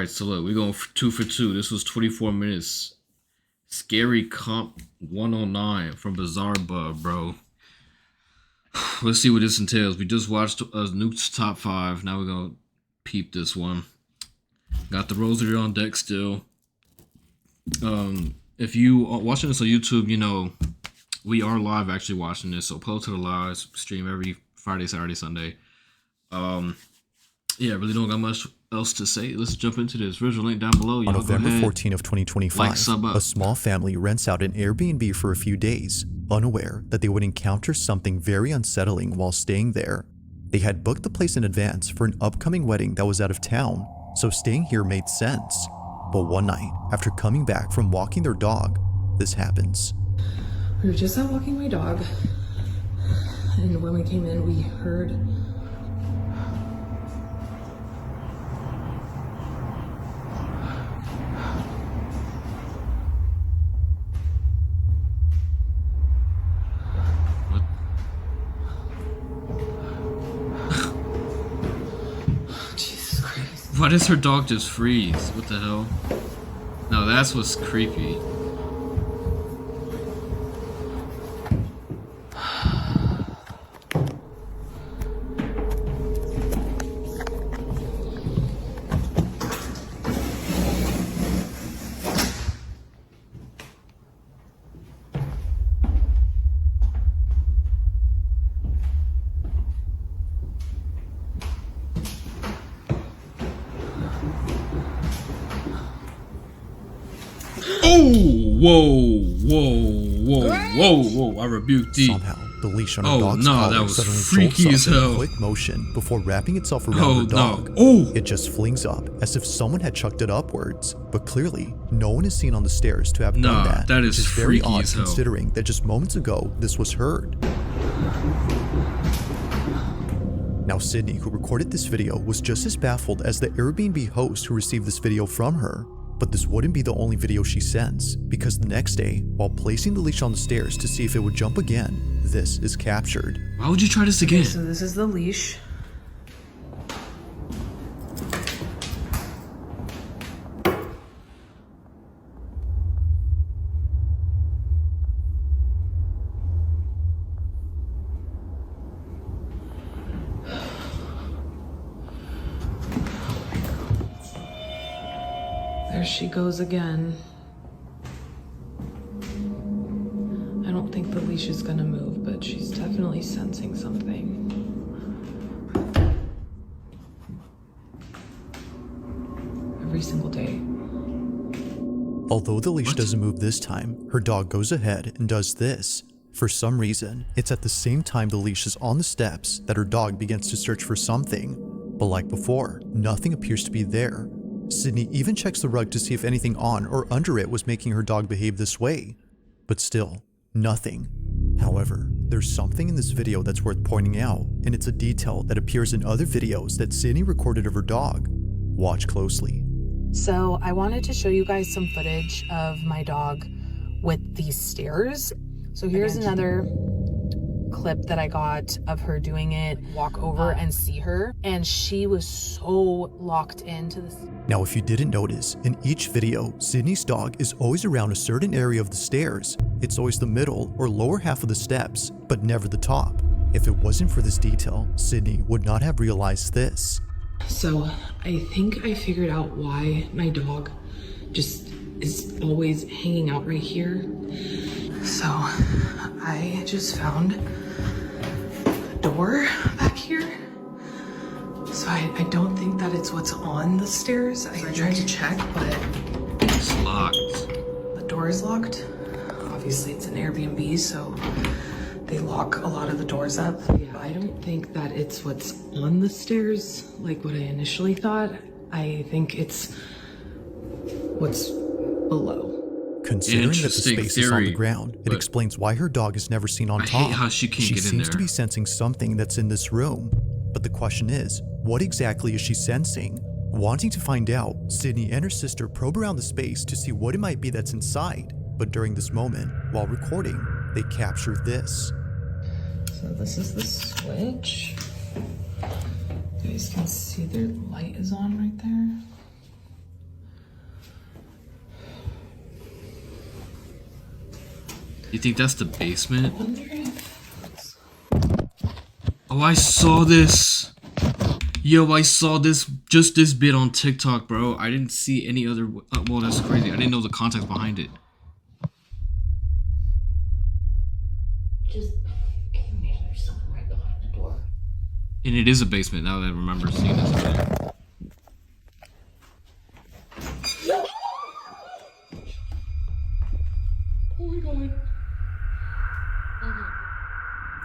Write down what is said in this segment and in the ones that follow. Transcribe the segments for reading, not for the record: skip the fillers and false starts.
Alright, so look, we're going 2 for 2. This was 24 minutes. Scary Comp 109 from BizarreBub, bro. Let's see what this entails. We just watched Nuke's Top 5. Now we're going to peep this one. Got the rosary on deck still. If you are watching this on YouTube, you know we are live actually watching this. So pull to the live stream every Friday, Saturday, Sunday. Yeah, really don't got much else to say. Let's jump into this. Original link down below. On November 14 of 2025, a small family rents out an Airbnb for a few days, unaware that they would encounter something very unsettling while staying there. They had booked the place in advance for an upcoming wedding that was out of town, so staying here made sense. But one night, after coming back from walking their dog, this happens. We were just out walking my dog, and when we came in, we heard why does her dog just freeze? What the hell? No, that's what's creepy. Whoa, I rebuked thee. Somehow, the leash on her dog's collar that was suddenly freaky jolts as up in hell. a quick motion before wrapping itself around her dog. It just flings up as if someone had chucked it upwards, but clearly, no one is seen on the stairs to have done that. That is very freaky odd as hell. Considering that just moments ago, this was heard. Now, Sydney, who recorded this video, was just as baffled as the Airbnb host who received this video from her. But this wouldn't be the only video she sends, because the next day, while placing the leash on the stairs to see if it would jump again, this is captured. Why would you try this again? So this is the leash. There she goes again. I don't think the leash is gonna move, but she's definitely sensing something. Every single day. Although the leash doesn't move this time, her dog goes ahead and does this. For some reason, it's at the same time the leash is on the steps that her dog begins to search for something. But like before, nothing appears to be there. Sydney even checks the rug to see if anything on or under it was making her dog behave this way. But still, nothing. However, there's something in this video that's worth pointing out, and it's a detail that appears in other videos that Sydney recorded of her dog. Watch closely. So I wanted to show you guys some footage of my dog with these stairs. So here's another clip that I got of her doing it, walk over and see her, and she was so locked into this. Now, if you didn't notice, in each video, Sydney's dog is always around a certain area of the stairs. It's always the middle or lower half of the steps, but never the top. If it wasn't for this detail, Sydney would not have realized this. So I think I figured out why my dog just is always hanging out right here. So I just found a door back here. So I don't think that it's what's on the stairs. I tried to check, but it's locked. The door is locked. Obviously it's an Airbnb, so they lock a lot of the doors up. Yeah, I don't think that it's what's on the stairs like what I initially thought. I think it's what's below. Considering that the space is on the ground, it explains why her dog is never seen on top. I hate how she can't get in there. She seems to be sensing something that's in this room. But the question is, what exactly is she sensing? Wanting to find out, Sydney and her sister probe around the space to see what it might be that's inside. But during this moment, while recording, they capture this. So this is the switch. You guys can see their light is on right there. You think that's the basement? Oh, I saw this. Yo, I saw this, just this bit on TikTok, bro. I didn't see any other. Well, that's crazy. I didn't know the context behind it. Just there's something right behind the door. And it is a basement now that I remember seeing this video. Oh my god.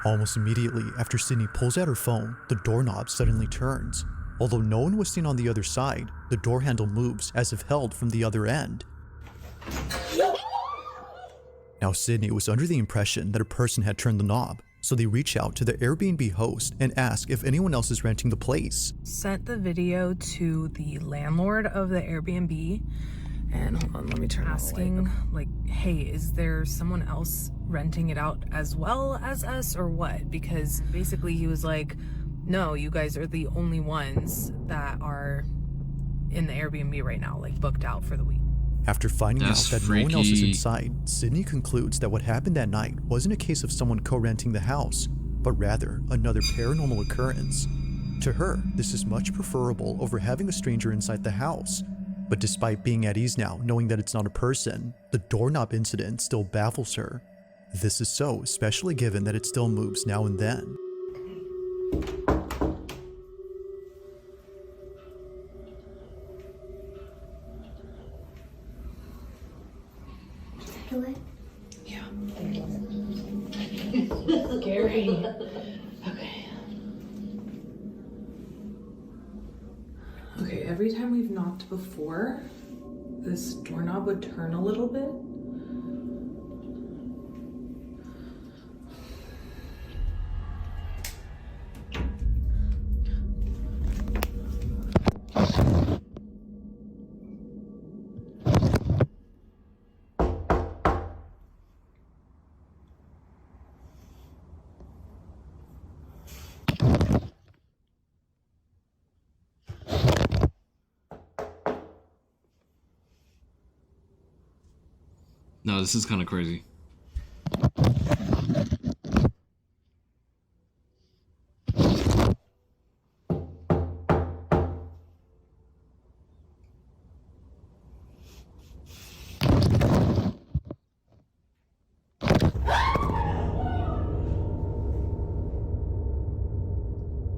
Almost immediately after Sydney pulls out her phone, the doorknob suddenly turns. Although no one was seen on the other side, the door handle moves as if held from the other end. Now Sydney was under the impression that a person had turned the knob, so they reach out to the Airbnb host and ask if anyone else is renting the place. Sent the video to the landlord of the Airbnb, and hold on, let me turn asking like, hey, is there someone else renting it out as well as us or what? Because basically he was like, no, you guys are the only ones that are in the Airbnb right now, like booked out for the week. After finding That's out that no one else is freaky. inside, Sydney concludes that what happened that night wasn't a case of someone co-renting the house, but rather another paranormal occurrence. To her, this is much preferable over having a stranger inside the house. But despite being at ease now, knowing that it's not a person, the doorknob incident still baffles her. This is so, especially given that it still moves now and then. Yeah. Scary. Okay. Okay, every time we've knocked before, this doorknob would turn a little bit. No, this is kind of crazy.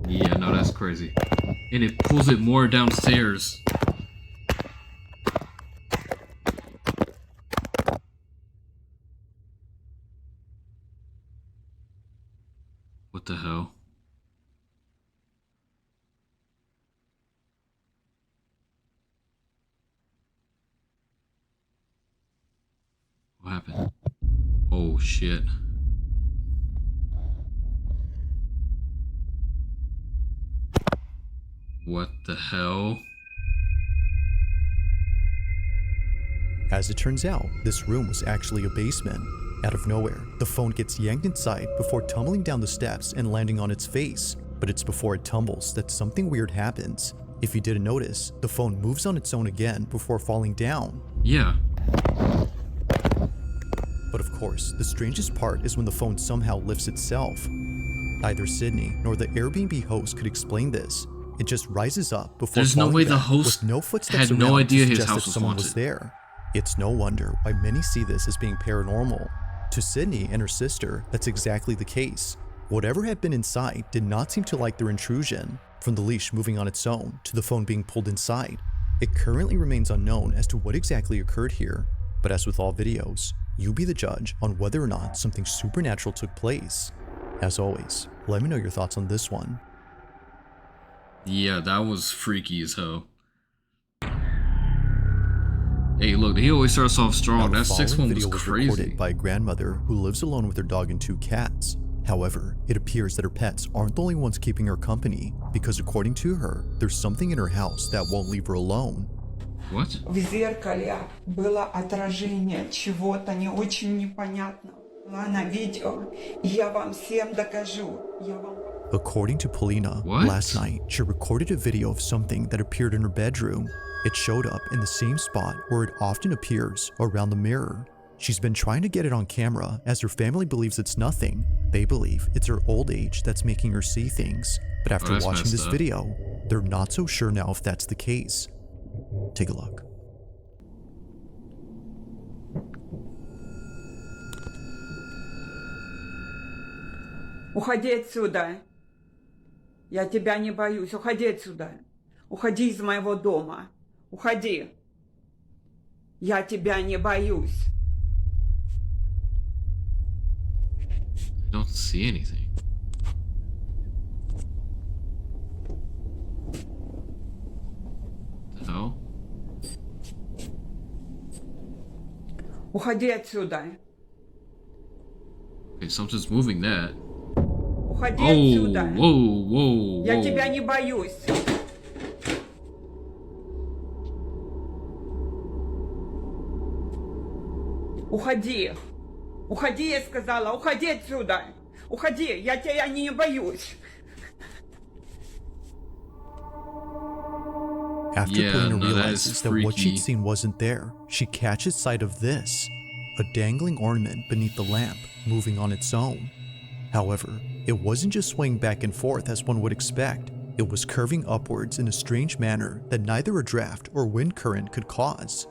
Yeah, no, that's crazy. And it pulls it more downstairs. What the hell? What happened? Oh shit. What the hell? As it turns out, this room was actually a basement. Out of nowhere, the phone gets yanked inside before tumbling down the steps and landing on its face. But it's before it tumbles that something weird happens. If you didn't notice, the phone moves on its own again before falling down. Yeah. But of course, the strangest part is when the phone somehow lifts itself. Neither Sydney nor the Airbnb host could explain this. It just rises up before There's no falling way the back host with no footsteps had no around idea to his suggest house that was someone was haunted. there. It's no wonder why many see this as being paranormal. To Sydney and her sister, that's exactly the case. Whatever had been inside did not seem to like their intrusion, from the leash moving on its own to the phone being pulled inside. It currently remains unknown as to what exactly occurred here, but as with all videos, you be the judge on whether or not something supernatural took place. As always, let me know your thoughts on this one. Yeah, that was freaky as hell. Hey, look, he always starts off Now, strong. the That sixth following one was video was crazy. recorded by a grandmother who lives alone with her dog and 2 cats. However, it appears that her pets aren't the only ones keeping her company, because according to her, there's something in her house that won't leave her alone. What? В зеркале было отражение чего-то не очень непонятного. Была на видео. Я вам всем докажу. Я вам... According to Polina, What? last night she recorded a video of something that appeared in her bedroom. It showed up in the same spot where it often appears, around the mirror. She's been trying to get it on camera as her family believes it's nothing. They believe it's her old age that's making her see things. But after that's watching messed this up. video, they're not so sure now if that's the case. Take a look. Уходи отсюда. Я тебя не боюсь. Уходи отсюда. Уходи из моего дома. Уходи. Я тебя не боюсь. I don't see anything. The hell? Уходи отсюда. Okay, something's moving that. Уходи Oh, отсюда. whoa. Я тебя не боюсь. Уходи. Уходи, я сказала. Уходи отсюда. Уходи. Я тебя не боюсь. After Yeah, Polina no, that is realizes that what freaky. she'd seen wasn't there, she catches sight of this, a dangling ornament beneath the lamp, moving on its own. However, it wasn't just swaying back and forth as one would expect, it was curving upwards in a strange manner that neither a draft or wind current could cause.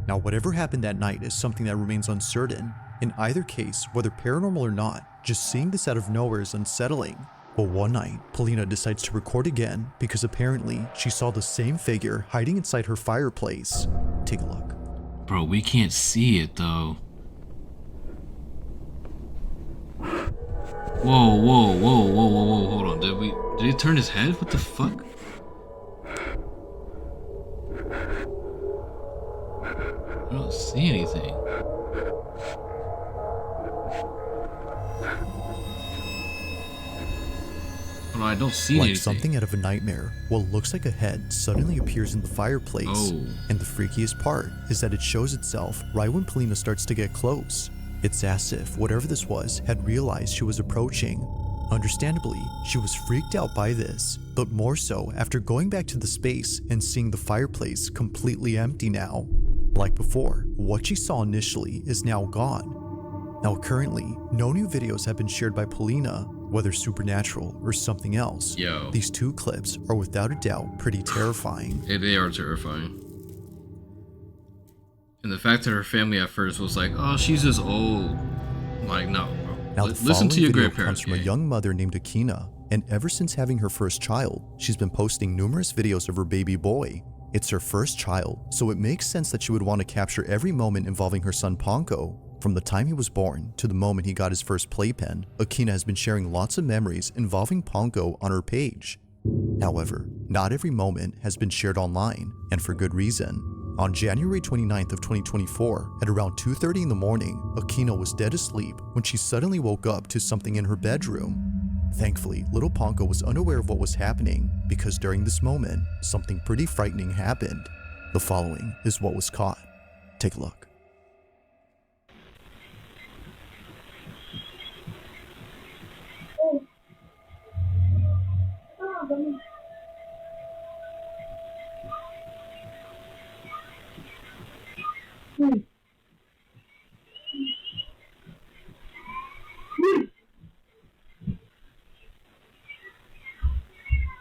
Now, whatever happened that night is something that remains uncertain. In either case, whether paranormal or not, just seeing this out of nowhere is unsettling. But one night, Polina decides to record again because apparently she saw the same figure hiding inside her fireplace. Take a look. Bro, we can't see it though. Whoa. Hold on. Did he turn his head? What the fuck? I don't see anything. Oh, no, I don't see Like anything. something out of a nightmare, what looks like a head suddenly appears in the fireplace. Oh. And the freakiest part is that it shows itself right when Polina starts to get close. It's as if whatever this was had realized she was approaching. Understandably, she was freaked out by this, but more so after going back to the space and seeing the fireplace completely empty now. Like before, what she saw initially is now gone. Now currently, no new videos have been shared by Polina, whether supernatural or something else. Yo. These two clips are without a doubt pretty terrifying. Yeah, they are terrifying. And the fact that her family at first was like, oh, she's just old. Like, no, bro. Now the Listen to your video grandparents. comes from a young mother named Akina, and ever since having her first child, she's been posting numerous videos of her baby boy. It's her first child, so it makes sense that she would want to capture every moment involving her son Ponko. From the time he was born to the moment he got his first playpen, Akina has been sharing lots of memories involving Ponko on her page. However, not every moment has been shared online, and for good reason. On January 29th of 2024, at around 2:30 in the morning, Akina was dead asleep when she suddenly woke up to something in her bedroom. Thankfully, little Ponko was unaware of what was happening because during this moment, something pretty frightening happened. The following is what was caught. Take a look.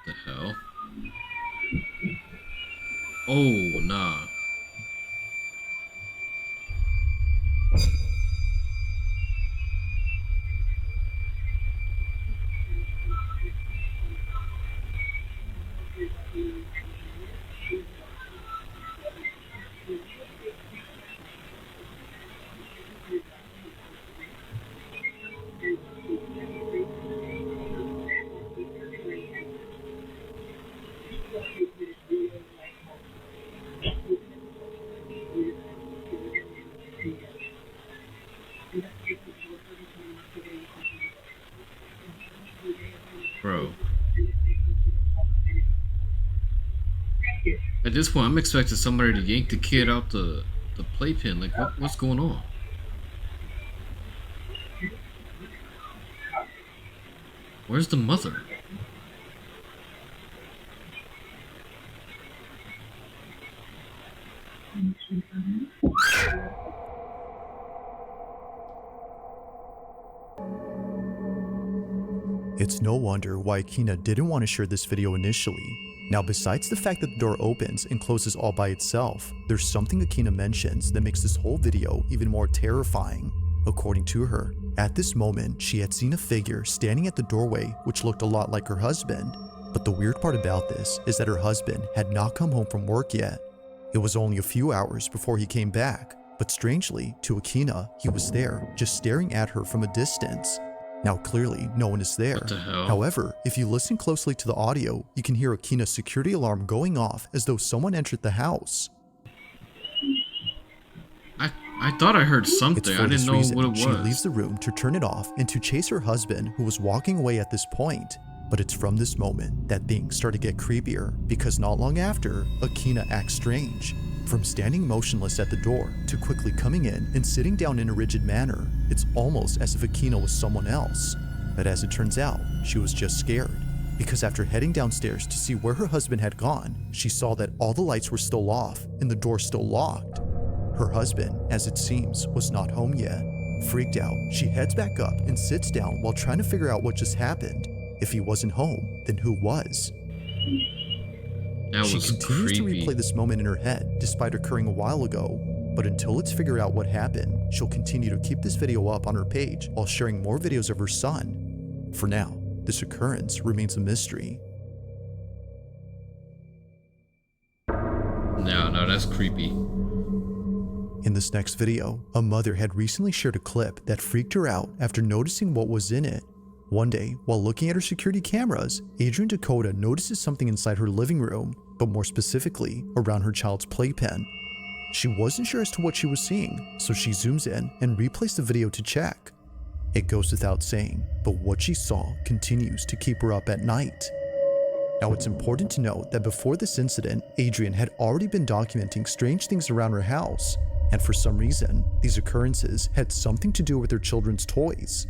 The hell? Oh, nah. Bro. At this point, I'm expecting somebody to yank the kid out the playpen. Like, what's going on? Where's the mother? It's no wonder why Akina didn't want to share this video initially. Now, besides the fact that the door opens and closes all by itself, there's something Akina mentions that makes this whole video even more terrifying. According to her, at this moment, she had seen a figure standing at the doorway which looked a lot like her husband. But the weird part about this is that her husband had not come home from work yet. It was only a few hours before he came back, but strangely, to Akina, he was there, just staring at her from a distance. Now clearly, no one is there. What the hell? However, if you listen closely to the audio, you can hear Akina's security alarm going off as though someone entered the house. I thought I heard something. It's for I didn't this know reason what it was. she leaves the room to turn it off and to chase her husband, who was walking away at this point. But it's from this moment that things start to get creepier, because not long after, Akina acts strange. From standing motionless at the door to quickly coming in and sitting down in a rigid manner, it's almost as if Akina was someone else. But as it turns out, she was just scared, because after heading downstairs to see where her husband had gone, she saw that all the lights were still off and the door still locked. Her husband, as it seems, was not home yet. Freaked out, she heads back up and sits down while trying to figure out what just happened. If he wasn't home, then who was? That She was continues creepy. to replay this moment in her head, despite occurring a while ago. But until it's figured out what happened, she'll continue to keep this video up on her page while sharing more videos of her son. For now, this occurrence remains a mystery. No, that's creepy. In this next video, a mother had recently shared a clip that freaked her out after noticing what was in it. One day, while looking at her security cameras, Adrian Dakota notices something inside her living room, but more specifically, around her child's playpen. She wasn't sure as to what she was seeing, so she zooms in and replays the video to check. It goes without saying, but what she saw continues to keep her up at night. Now, it's important to note that before this incident, Adrian had already been documenting strange things around her house, and for some reason, these occurrences had something to do with her children's toys.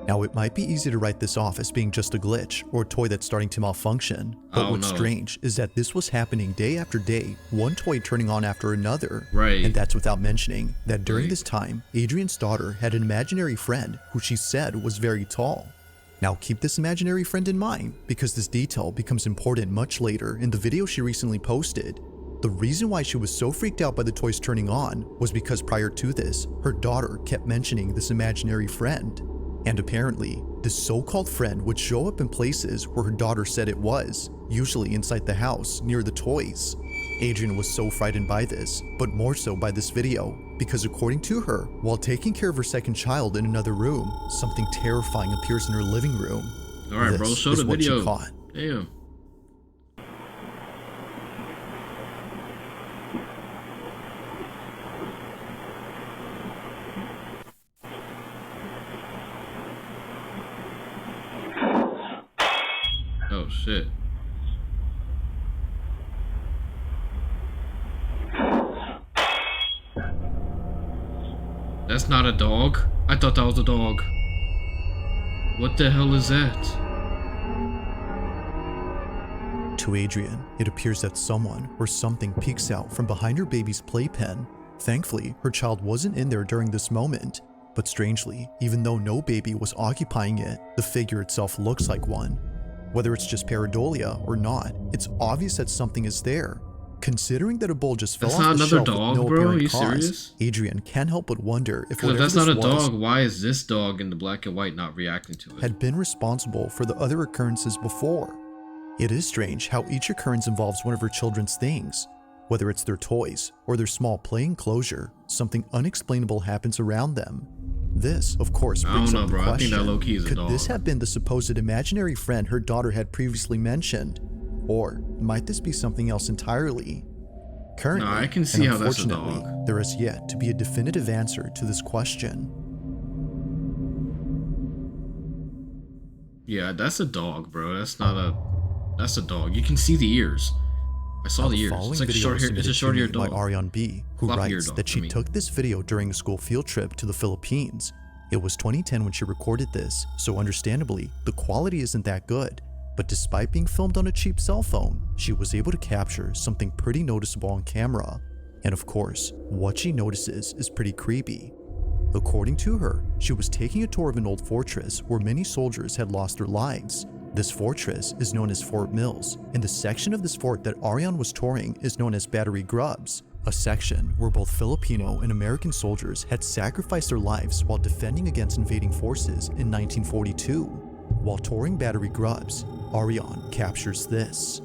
Now, it might be easy to write this off as being just a glitch or a toy that's starting to malfunction, but what's strange is that this was happening day after day, one toy turning on after another. Right. And that's without mentioning that during this time, Adrian's daughter had an imaginary friend who she said was very tall. Now, keep this imaginary friend in mind, because this detail becomes important much later in the video she recently posted. The reason why she was so freaked out by the toys turning on was because prior to this, her daughter kept mentioning this imaginary friend. And apparently, this so-called friend would show up in places where her daughter said it was, usually inside the house, near the toys. Adrian was so frightened by this, but more so by this video, because according to her, while taking care of her second child in another room, something terrifying appears in her living room. Alright, bro, show the what she video. caught. Damn. Oh shit. That's not a dog. I thought that was a dog. What the hell is that? To Adrian, it appears that someone or something peeks out from behind her baby's playpen. Thankfully, her child wasn't in there during this moment. But strangely, even though no baby was occupying it, the figure itself looks like one. Whether it's just pareidolia or not, it's obvious that something is there. Considering that a bowl just fell That's off not the another shelf dog, with no bro? apparent Are you cause, serious? Adrian can't help but wonder if If whatever that's not a this was dog, why is this dog in the black and white not reacting to it? had been responsible for the other occurrences before. It is strange how each occurrence involves one of her children's things. Whether it's their toys or their small play enclosure, something unexplainable happens around them. This, of course, I brings don't know, up the bro. I think question, that low-key is a could dog. this have been the supposed imaginary friend her daughter had previously mentioned? Or might this be something else entirely? Currently, No, I can see and how that's a unfortunately, dog. there has yet to be a definitive answer to this question. Yeah, that's a dog, bro. That's not a... That's a dog. You can see the ears. I saw the ears. Following It's like a video short hair. It's a submitted short to hair me by dog. Ariane B, who Floppy-eared writes dog, that she I mean. took this video during a school field trip to the Philippines. It was 2010 when she recorded this, so understandably, the quality isn't that good. But despite being filmed on a cheap cell phone, she was able to capture something pretty noticeable on camera. And of course, what she notices is pretty creepy. According to her, she was taking a tour of an old fortress where many soldiers had lost their lives. This fortress is known as Fort Mills, and the section of this fort that Ariane was touring is known as BizarreBub, a section where both Filipino and American soldiers had sacrificed their lives while defending against invading forces in 1942. While touring BizarreBub, Ariane captures this.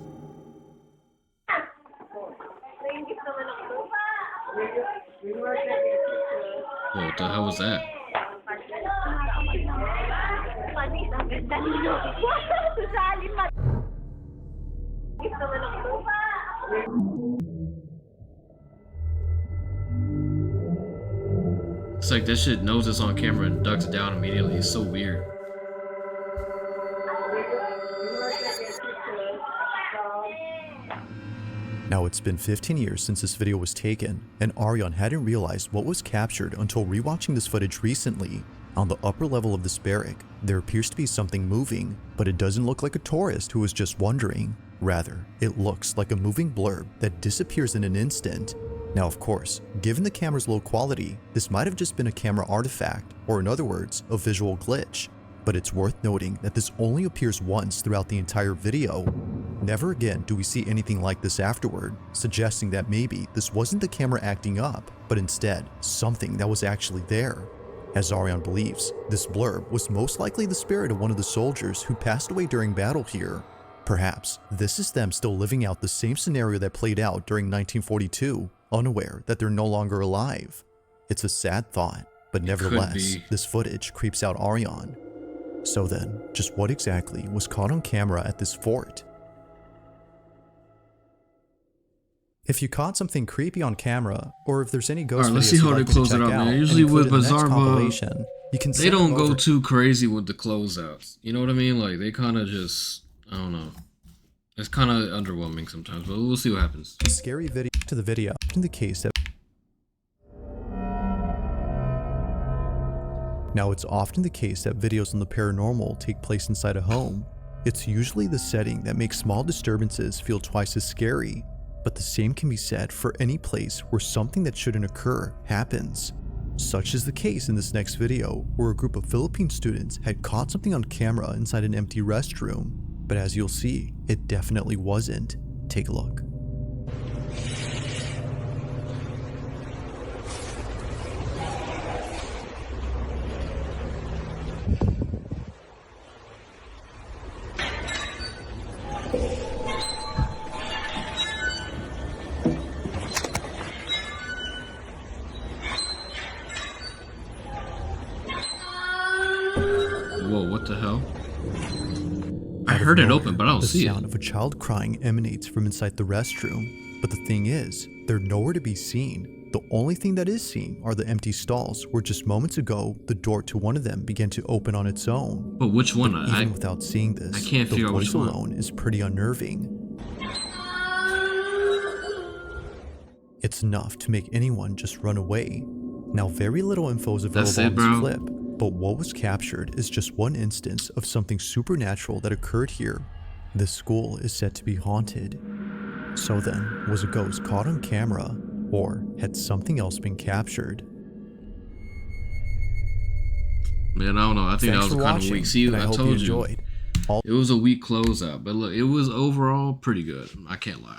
Whoa, what the hell was that? It's like that shit knows it's on camera and ducks down immediately. It's so weird. Now it's been 15 years since this video was taken, and Ariane hadn't realized what was captured until rewatching this footage recently. On the upper level of this barrack, there appears to be something moving, but it doesn't look like a tourist who was just wandering. Rather, it looks like a moving blurb that disappears in an instant. Now of course, given the camera's low quality, this might have just been a camera artifact, or in other words, a visual glitch. But it's worth noting that this only appears once throughout the entire video. Never again do we see anything like this afterward, suggesting that maybe this wasn't the camera acting up, but instead something that was actually there. As Ariane believes, this blurb was most likely the spirit of one of the soldiers who passed away during battle here. Perhaps this is them still living out the same scenario that played out during 1942, unaware that they're no longer alive. It's a sad thought, but nevertheless, this footage creeps out Ariane. So then, just what exactly was caught on camera at this fort? If you caught something creepy on camera, or if there's any ghost let's see how they close it out, man. Usually with BizarreBub, they don't go too crazy with the closeouts. You know what I mean? Like, they kind of just, I don't know. It's kind of underwhelming sometimes, but we'll see what happens. Scary video to the video. In the case that Now, it's often the case that videos on the paranormal take place inside a home. It's usually the setting that makes small disturbances feel twice as scary, but the same can be said for any place where something that shouldn't occur happens. Such is the case in this next video, where a group of Philippine students had caught something on camera inside an empty restroom, but as you'll see, it definitely wasn't. Take a look. Whoa, what the hell? I heard it open, but I don't see it. The sound of a child crying emanates from inside the restroom. But the thing is, they're nowhere to be seen. The only thing that is seen are the empty stalls where just moments ago, the door to one of them began to open on its own. But which one? But even without seeing this, I can't figure out which one. The voice alone is pretty unnerving. It's enough to make anyone just run away. Now, very little info is available on this clip, but what was captured is just one instance of something supernatural that occurred here. This school is said to be haunted. So then, was a ghost caught on camera, or had something else been captured? Man, I don't know. I think that was kind of weak. See, I told you. It was a weak closeout, but look, it was overall pretty good. I can't lie.